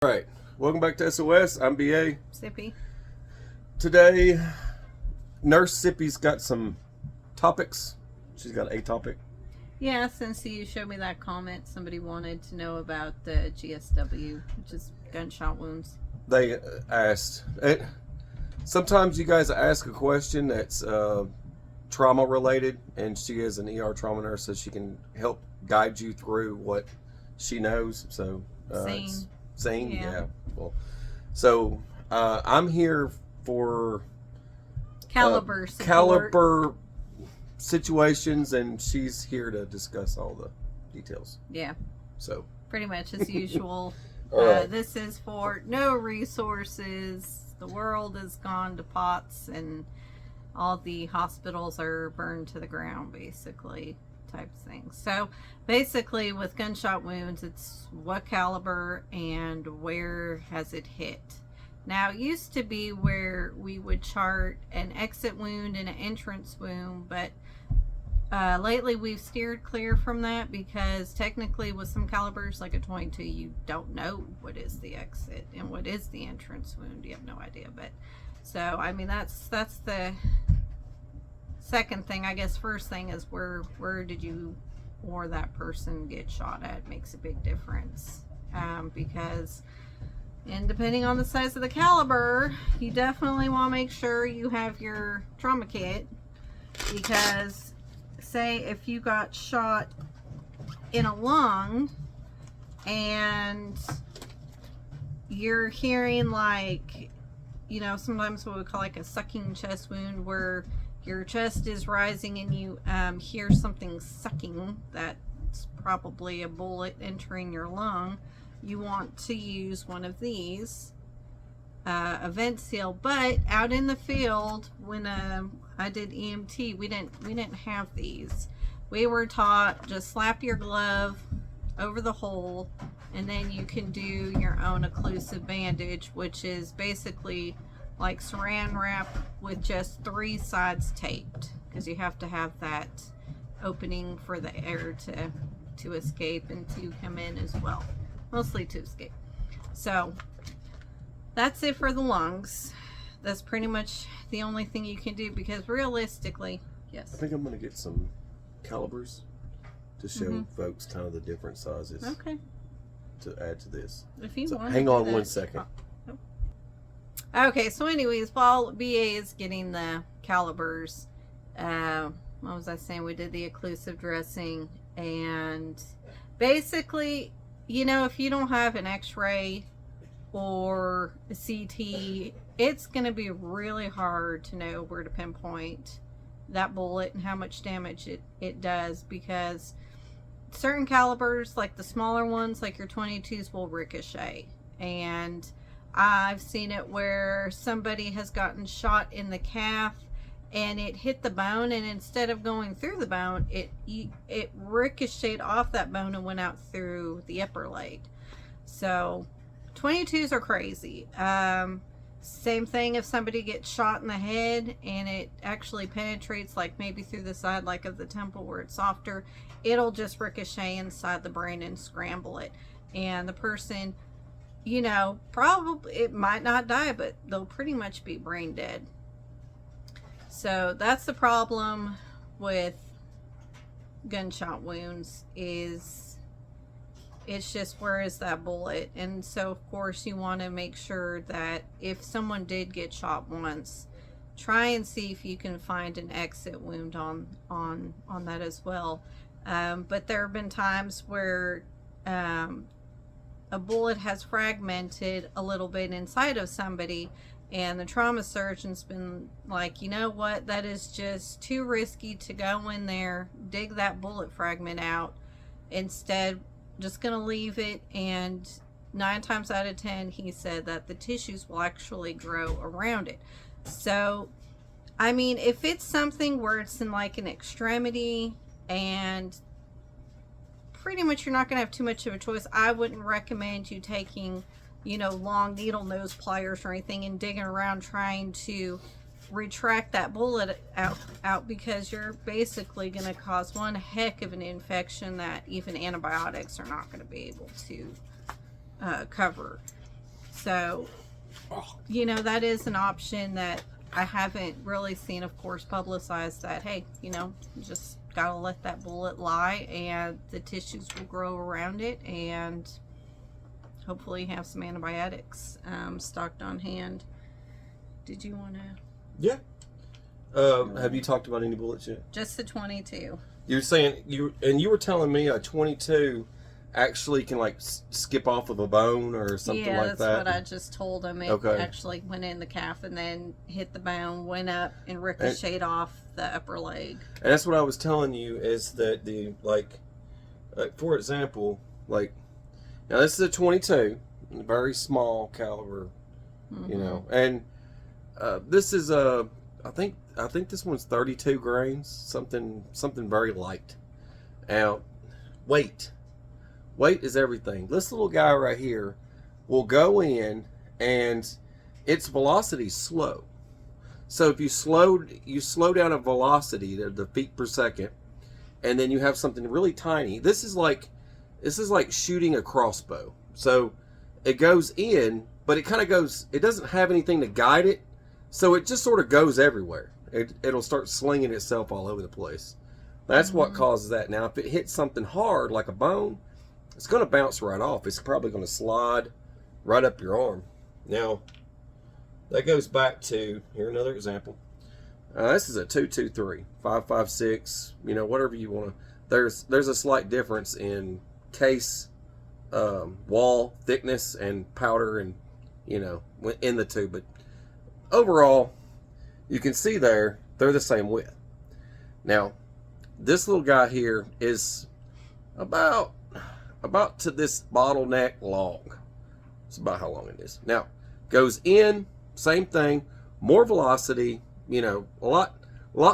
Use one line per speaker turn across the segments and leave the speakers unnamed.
All right, welcome back to SOS. I'm BA.
Sippy.
Today, Nurse Sippy's got some topics. She's got a topic.
Yeah, since you showed me that comment, somebody wanted to know about the GSW, which is gunshot wounds.
They asked. Sometimes you guys ask a question that's trauma related, and she is an ER trauma nurse, so she can help guide you through what she knows. So, Sane, yeah. Well, so I'm here for
caliber
situations, and she's here to discuss all the details.
Yeah.
So
pretty much as usual.
Right.
This is for no resources. The world has gone to pots, and all the hospitals are burned to the ground, basically. Type thing. So basically with gunshot wounds, it's what caliber and where has it hit. Now it used to be where we would chart an exit wound and an entrance wound, but lately we've steered clear from that because technically with some calibers like a 22 you don't know what is the exit and what is the entrance wound. You have no idea. But so I mean that's the second thing. I guess first thing is where did you or that person get shot at makes a big difference, because and depending on the size of the caliber, you definitely want to make sure you have your trauma kit, because say if you got shot in a lung and you're hearing like, you know, sometimes what we call like a sucking chest wound where your chest is rising and you hear something sucking, that's probably a bullet entering your lung. You want to use one of these, a vent seal. But out in the field, when I did EMT, we didn't have these. We were taught just slap your glove over the hole, and then you can do your own occlusive bandage, which is basically like saran wrap with just 3 sides taped, because you have to have that opening for the air to escape and to come in as well, mostly to escape. So that's it for the lungs. That's pretty much the only thing you can do, because realistically, yes,
I think I'm going to get some calibers to show folks kind of the different sizes.
Okay.
To add to this.
If you want.
Hang on 1 second.
Okay, so anyways, while BA is getting the calibers, what was I saying? We did the occlusive dressing, and basically, you know, if you don't have an x-ray or a CT, it's going to be really hard to know where to pinpoint that bullet and how much damage it does, because certain calibers, like the smaller ones, like your 22s, will ricochet. And I've seen it where somebody has gotten shot in the calf and it hit the bone, and instead of going through the bone, it ricocheted off that bone and went out through the upper leg. So 22s are crazy. Same thing if somebody gets shot in the head and it actually penetrates, like maybe through the side, like of the temple where it's softer, it'll just ricochet inside the brain and scramble it, and the person, you know, probably it might not die, but they'll pretty much be brain dead. So that's the problem with gunshot wounds, is it's just where is that bullet. And so of course you want to make sure that if someone did get shot once, try and see if you can find an exit wound on that as well. But there have been times where a bullet has fragmented a little bit inside of somebody, and the trauma surgeon's been like, you know what, that is just too risky to go in there, dig that bullet fragment out. Instead, just gonna leave it. And 9 times out of 10, he said that the tissues will actually grow around it. So I mean, if it's something where it's in like an extremity and pretty much you're not going to have too much of a choice, I wouldn't recommend you taking, you know, long needle nose pliers or anything and digging around trying to retract that bullet out, because you're basically going to cause one heck of an infection that even antibiotics are not going to be able to cover. So, you know, that is an option that I haven't really seen, of course, publicized, that, hey, you know, you just gotta let that bullet lie and the tissues will grow around it, and hopefully have some antibiotics stocked on hand. Did you want to?
Yeah. Have you talked about any bullets yet?
Just the 22.
You're saying you were telling me a 22 actually can like skip off of a bone or something like that.
Yeah, that's what I just told him. It
Okay.
actually went in the calf and then hit the bone, went up and ricocheted off the upper leg.
And that's what I was telling you, is that the like for example, like, now this is a 22, very small caliber, you know, and this is a I think this one's 32 grains, something very light. Now, weight is everything. This little guy right here will go in, and its velocity is slow. So if you slow down a velocity to the feet per second, and then you have something really tiny. This is like shooting a crossbow. So it goes in, but it kind of goes. It doesn't have anything to guide it, so it just sort of goes everywhere. It'll start slinging itself all over the place. That's what causes that. Now, if it hits something hard like a bone, it's going to bounce right off. It's probably going to slide right up your arm. Now, that goes back to, here another example. This is a 223, 556, you know, whatever you want to. There's a slight difference in case, wall thickness and powder, and, you know, in the two. But overall, you can see they're the same width. Now, this little guy here is about to this bottleneck long. It's about how long it is. Now, goes in, same thing, more velocity, you know, a lot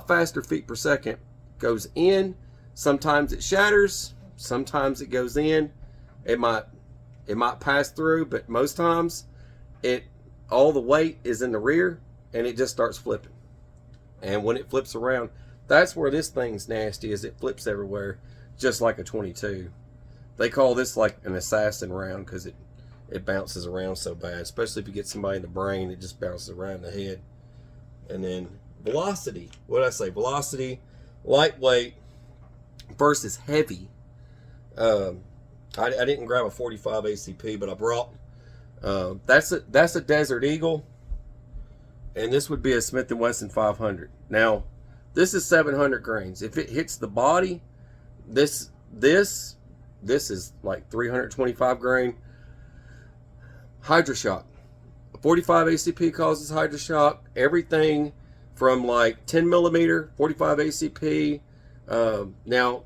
faster feet per second. Goes in, sometimes it shatters, sometimes it goes in. It might pass through, but most times all the weight is in the rear, and it just starts flipping. And when it flips around, that's where this thing's nasty, is it flips everywhere, just like a 22. They call this like an assassin round because it bounces around so bad, especially if you get somebody in the brain. It just bounces around the head. And then velocity. What did I say? Velocity, lightweight versus heavy. I didn't grab a 45 ACP, but I brought. That's a Desert Eagle, and this would be a Smith & Wesson 500. Now, this is 700 grains. If it hits the body, this is like 325 grain. Hydroshock. 45 ACP causes hydroshock. Everything from like 10 millimeter, 45 ACP. Now,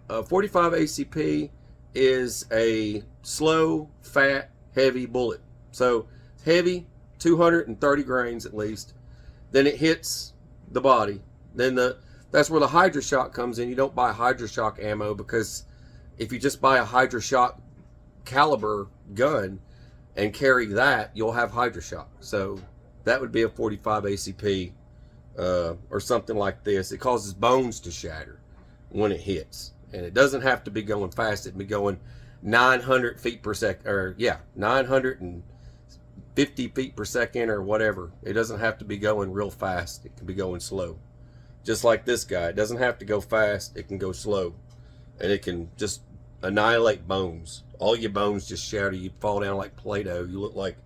45 ACP is a slow, fat, heavy bullet. So heavy, 230 grains at least. Then it hits the body. Then that's where the hydroshock comes in. You don't buy hydroshock ammo, because if you just buy a hydroshock caliber gun and carry that, you'll have hydroshock. So that would be a 45 ACP or something like this. It causes bones to shatter when it hits. And it doesn't have to be going fast. It can be going 900 feet per second, or 950 feet per second or whatever. It doesn't have to be going real fast. It can be going slow. Just like this guy. It doesn't have to go fast. It can go slow. And it can just annihilate bones. All your bones just shatter. You fall down like Play-Doh. You look like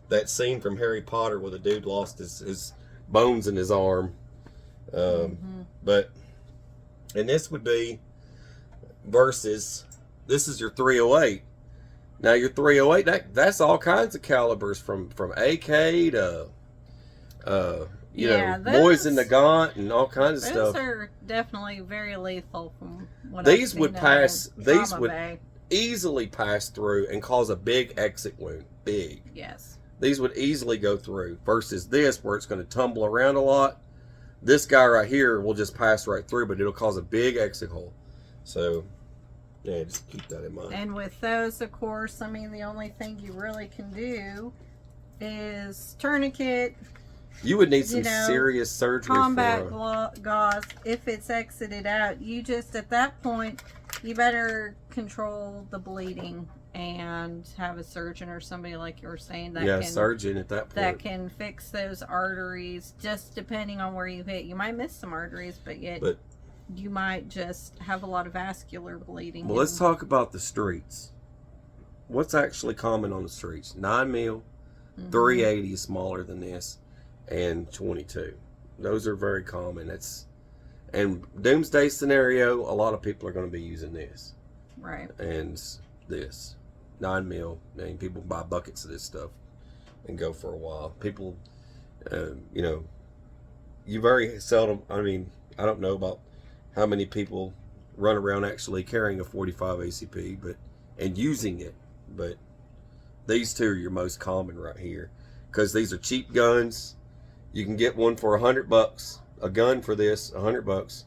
that scene from Harry Potter where the dude lost his bones in his arm. But, and this would be versus, this is your 308. Now your 308, that's all kinds of calibers from AK to Boys in the Gaunt and all kinds of stuff.
Those are definitely very lethal from what
These
I've
would
seen
pass.
in
These
Trauma
would
Bay.
easily pass through and cause a big exit wound. Big.
Yes.
These would easily go through. Versus this, where it's going to tumble around a lot. This guy right here will just pass right through, but it'll cause a big exit hole. So, yeah, just keep that in mind.
And with those, of course, I mean, the only thing you really can do is tourniquet.
You would need some serious surgery
combat
for
gauze. If it's exited out, you just, at that point, you better control the bleeding and have a surgeon or somebody like you were saying that
Yeah,
can
surgeon at that point.
that can fix those arteries, just depending on where you hit. You might miss some arteries, but you might just have a lot of vascular bleeding.
Well, let's talk about the streets. What's actually common on the streets? 9 mil, 380 is smaller than this, and 22. Those are very common. And doomsday scenario, a lot of people are going to be using this.
Right.
And this 9 mil. I mean, people buy buckets of this stuff and go for a while. People, you very seldom. I mean, I don't know about how many people run around actually carrying a 45 ACP, and using it. But these two are your most common right here, because these are cheap guns. You can get one for $100. A gun for this, $100,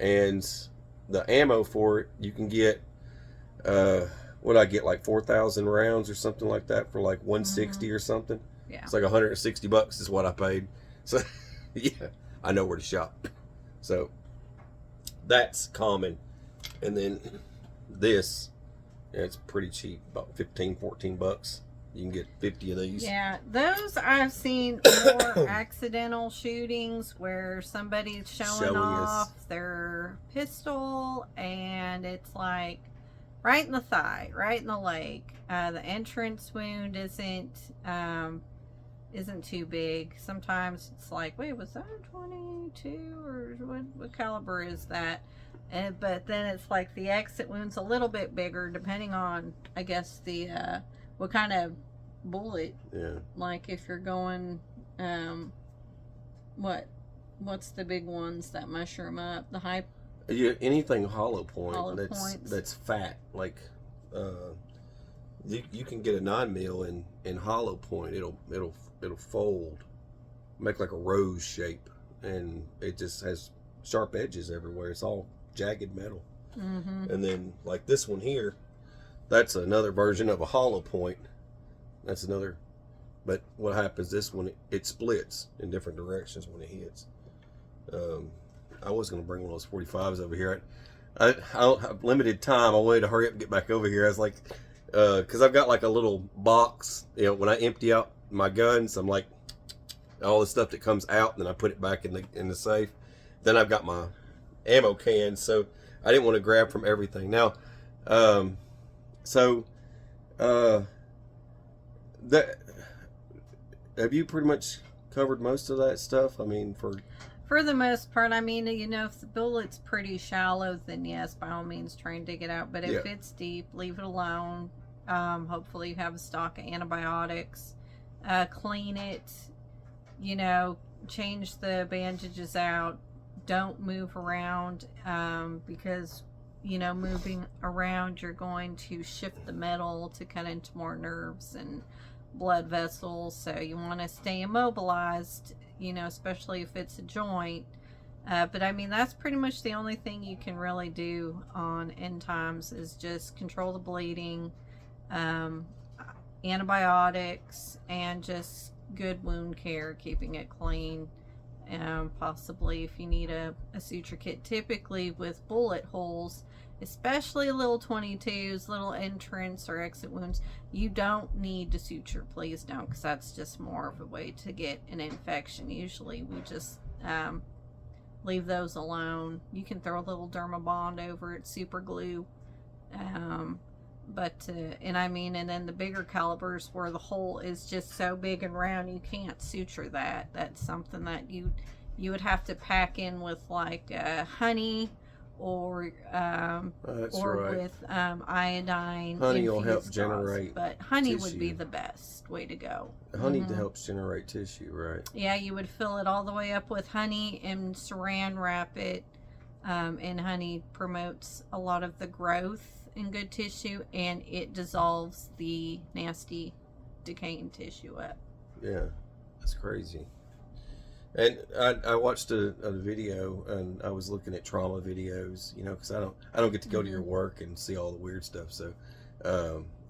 and the ammo for it you can get. What I get, like 4,000 rounds or something like that for like 160 or something.
Yeah,
it's like $160 is what I paid. So yeah, I know where to shop. So that's common. And then this, it's pretty cheap, about $15-$14. You can get 50 of these.
Yeah, those I've seen more accidental shootings where somebody's showing off their pistol and it's like right in the thigh, right in the leg. The entrance wound isn't too big. Sometimes it's like, wait, was that a 22 or what caliber is that? But then it's like the exit wound's a little bit bigger, depending on, I guess, the what kind of bullet.
Yeah.
Like if you're going, what's the big ones that mushroom up? The high.
Yeah, anything hollow point
points.
that's fat, like you can get a 9 mil in hollow point. It'll fold, make like a rose shape, and it just has sharp edges everywhere. It's all jagged metal. And then like this one here, that's another version of a hollow point. That's another, but what happens, this one, it splits in different directions when it hits. I was going to bring one of those 45s over here. I don't have limited time. I wanted to hurry up and get back over here. I was like, because I've got like a little box, when I empty out my guns, I'm like, all the stuff that comes out, and then I put it back in the safe. Then I've got my ammo cans, so I didn't want to grab from everything. Now, that, have you pretty much covered most of that stuff? I mean,
for the most part, I mean, if the bullet's pretty shallow, then yes, by all means, try and dig it out. But if it's deep, leave it alone. Hopefully you have a stock of antibiotics. Clean it, change the bandages out. Don't move around, because, moving around, you're going to shift the metal to cut into more nerves and blood vessels. So you want to stay immobilized, especially if it's a joint. But I mean, that's pretty much the only thing you can really do on end times is just control the bleeding, antibiotics, and just good wound care, keeping it clean. Possibly if you need a suture kit, typically with bullet holes, especially little 22s, little entrance or exit wounds, you don't need to suture. Please don't, because that's just more of a way to get an infection. Usually we just leave those alone. You can throw a little Dermabond over it, super glue. And then the bigger calibers where the hole is just so big and round, you can't suture that. That's something that you would have to pack in with like honey or with iodine.
Honey will help generate.
But honey
tissue.
Would be the best way to go.
Honey helps generate tissue, right?
Yeah, you would fill it all the way up with honey and saran wrap it. And honey promotes a lot of the growth in good tissue, and it dissolves the nasty decaying tissue up.
Yeah, that's crazy. And I watched a video, and I was looking at trauma videos, because I don't get to go to your work and see all the weird stuff. So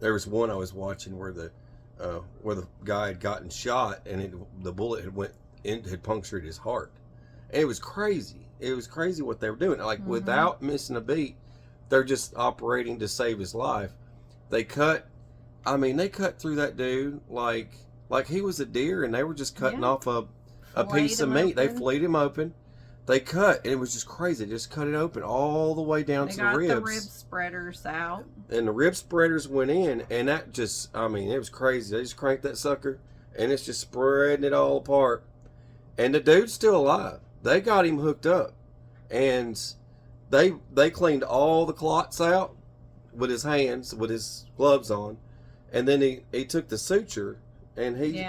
there was one I was watching where the guy had gotten shot, and the bullet had punctured his heart. And it was crazy. It was crazy what they were doing. Like without missing a beat, they're just operating to save his life. They cut. I mean, they cut through that dude like he was a deer, and they were just cutting off a piece of meat. They filleted him open. They cut, and it was just crazy. They just cut it open all the way down to the ribs.
They got the rib spreaders out.
And the rib spreaders went in, and that just, I mean, it was crazy. They just cranked that sucker, and it's just spreading it all apart. And the dude's still alive. They got him hooked up, and they cleaned all the clots out with his hands, with his gloves on, and then he took the suture, and he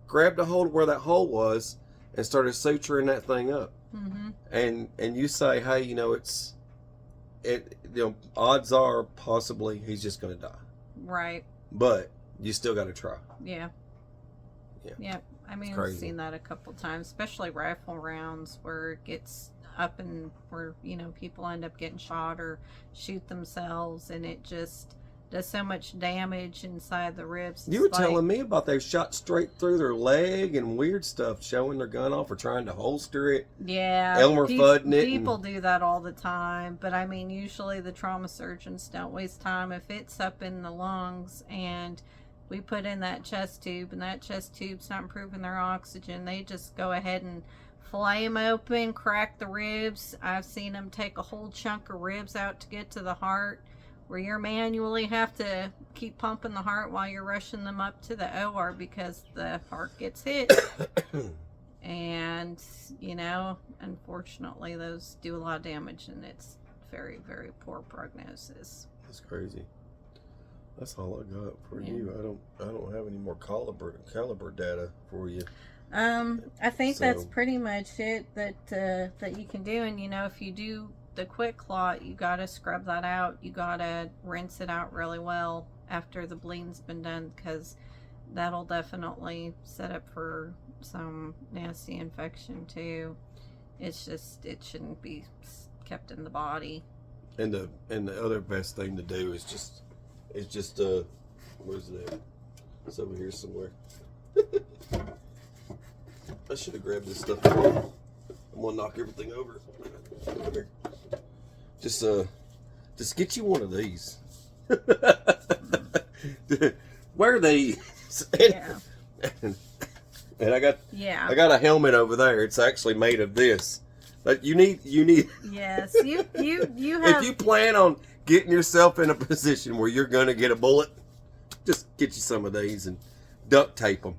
grabbed a hold of where that hole was and started suturing that thing up.
Mm-hmm.
And you say, hey, you know, odds are possibly he's just going to die.
Right.
But you still got to try.
Yeah. Yeah. I mean,
Crazy.
I've seen that a couple times, especially rifle rounds where it gets up and where, you know, people end up getting shot or shoot themselves, and it just does so much damage inside the ribs.
You were telling me about they shot straight through their leg and weird stuff, showing their gun off or trying to holster it.
Yeah.
Elmer Fudding it.
People do that all the time, but I mean, usually the trauma surgeons don't waste time. If it's up in the lungs and we put in that chest tube and that chest tube's not improving their oxygen, they just go ahead and fillet them open, crack the ribs. I've seen them take a whole chunk of ribs out to get to the heart, where you manually have to keep pumping the heart while you're rushing them up to the OR because the heart gets hit. And, you know, unfortunately, those do a lot of damage, and it's very, very poor prognosis.
That's crazy. That's all I got for you. I don't have any more caliber data for you.
I think that's pretty much it that you can do. And, you know, if you do the quick clot, you gotta scrub that out. You gotta rinse it out really well after the bleeding's been done, because that'll definitely set up for some nasty infection too. It's just, it shouldn't be kept in the body. And the other best thing to do is just where's that? It's over here somewhere. I should have grabbed this stuff. I'm gonna knock everything over. Come here. Just get you one of these. Wear these. And I got a helmet over there. It's actually made of this. But you need yes, you have,
if you plan on getting yourself in a position where you're gonna get a bullet, just get you some of these and duct tape them.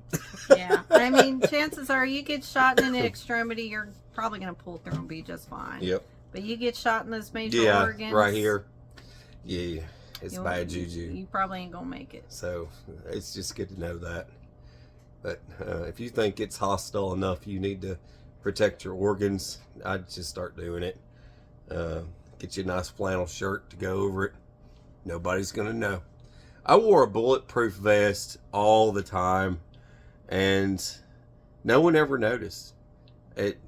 Yeah, I mean, chances are you get shot in an extremity, you're probably gonna pull through and be just fine.
Yep.
But you get shot in those major organs.
Right here. Yeah, it's bad juju.
You probably ain't gonna make it. So
it's just good to know that. But if you think it's hostile enough, you need to protect your organs, I'd just start doing it. Get you a nice flannel shirt to go over it. Nobody's gonna know. I wore a bulletproof vest all the time, and no one ever noticed it.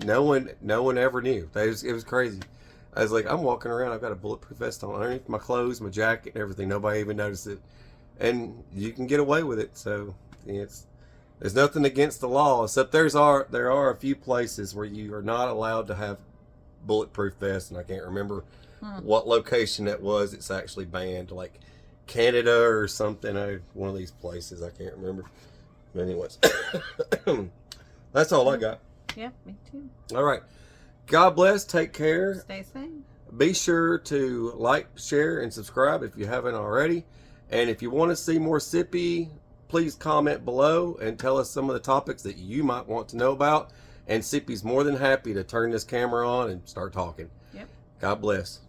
No one ever knew. It was crazy. I was like, I'm walking around, I've got a bulletproof vest on underneath my clothes, my jacket, and everything. Nobody even noticed it, and you can get away with it. So there's nothing against the law, except there are a few places where you are not allowed to have bulletproof vests, and I can't remember what location that was. It's actually banned, like Canada or something. One of these places, I can't remember. But anyways, that's all I got.
Yeah, me too.
All right. God bless. Take care.
Stay safe.
Be sure to like, share, and subscribe if you haven't already. And if you want to see more Sippy, please comment below and tell us some of the topics that you might want to know about. And Sippy's more than happy to turn this camera on and start talking.
Yep.
God bless.